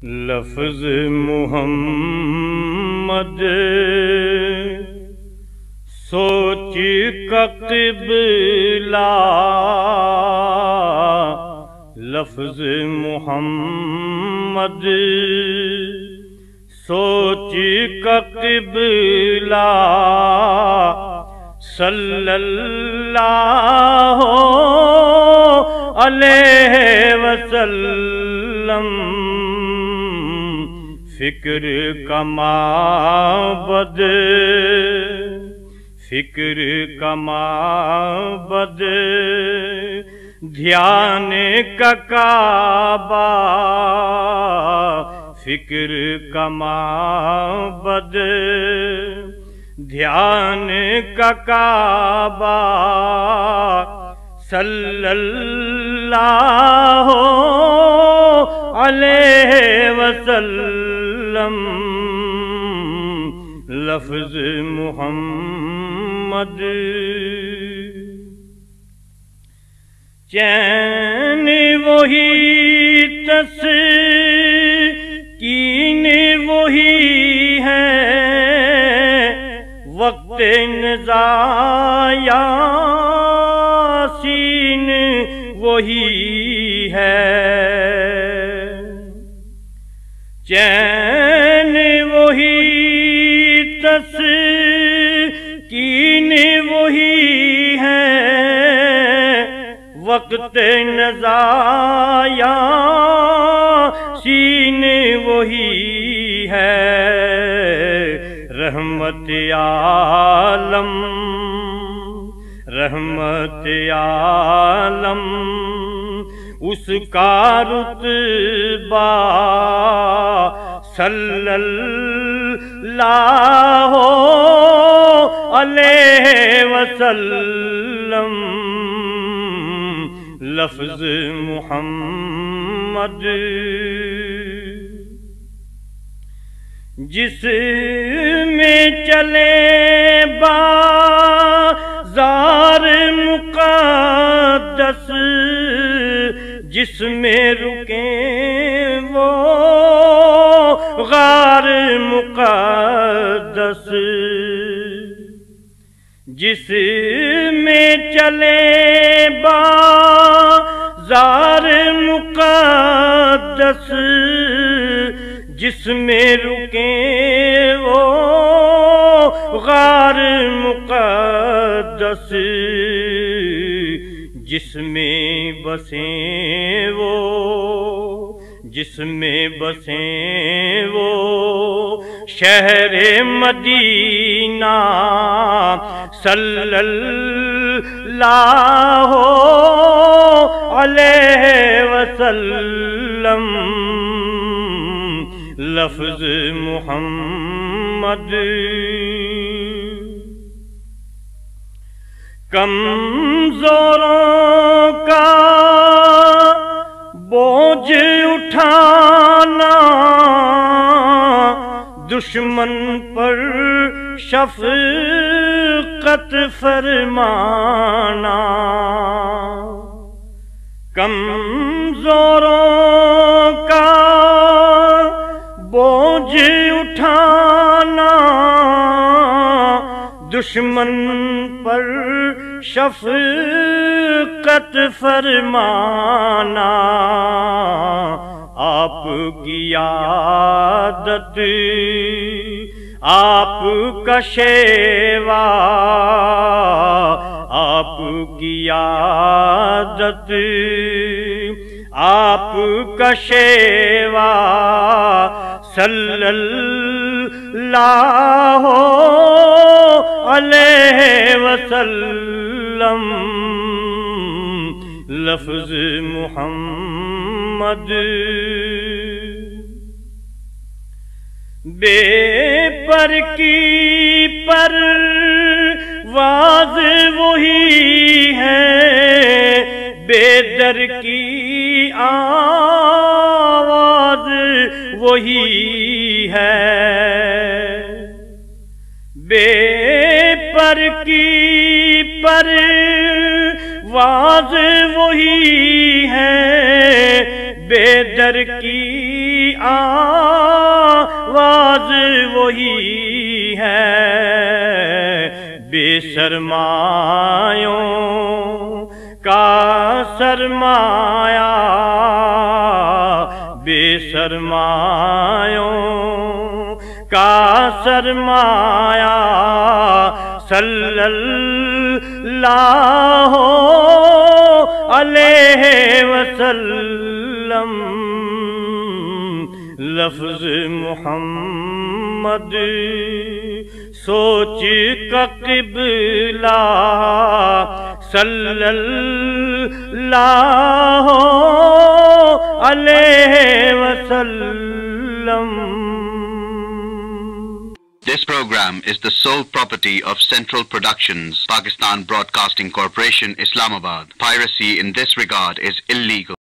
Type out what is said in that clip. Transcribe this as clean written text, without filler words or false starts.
لفظ محمد سوچ کا قبلہ، لفظ محمد سوچ کا قبلہ، صلی اللہ علیہ وسلم، فکر کا معبد، فکر کا معبد، دھیان کا کعبہ، فکر کا معبد، دھیان کا کعبہ، صلی اللہ علیہ وسلم، لفظ محمد، چین وہی، تسکین وہی ہے، وقت نزاع یاسین وہی ہے، چین وہی، تسکین وہی ہے، وقت نزاع یاسین وہی ہے، رحمت عالم، رحمت عالم، اس کا رتبہ، صلی اللہ علیہ وسلم، لفظ محمد، جس میں چلے بازار مقدس، جس میں رکیں وہ غار مقدس، جس میں چلے بازار مقدس، جس میں رکیں وہ غار مقدس، جس میں بسیں وہ، جس میں بسیں وہ شہر مدینہ، صلی اللہ علیہ وسلم، لفظ محمد، کمزوروں کا بوجھ اٹھانا، دشمن پر شفقت فرمانا، کمزوروں کا بوجھ اٹھانا، دشمن پر شفقت فرمانا، آپ کی عادت، آپ کا شیوا، آپ کی عادت، آپ کا شیوا، صلی اللہ علیہ وسلم، لفظ محمد، بے پر کی پرواز وہی ہے، بے در کی آواز وہی ہے، بے پر کی پرواز وہی ہے، بے در کی آواز وہی ہے، بے سرمایوں کا سرمایہ، بے سرمایوں کا سرمایہ، صلی اللہ علیہ وسلم، لفظ محمد سوچ کا قبلہ، صلی اللہ علیہ وسلم. This program is the sole property of Central Productions, Pakistan Broadcasting Corporation, Islamabad. Piracy in this regard is illegal.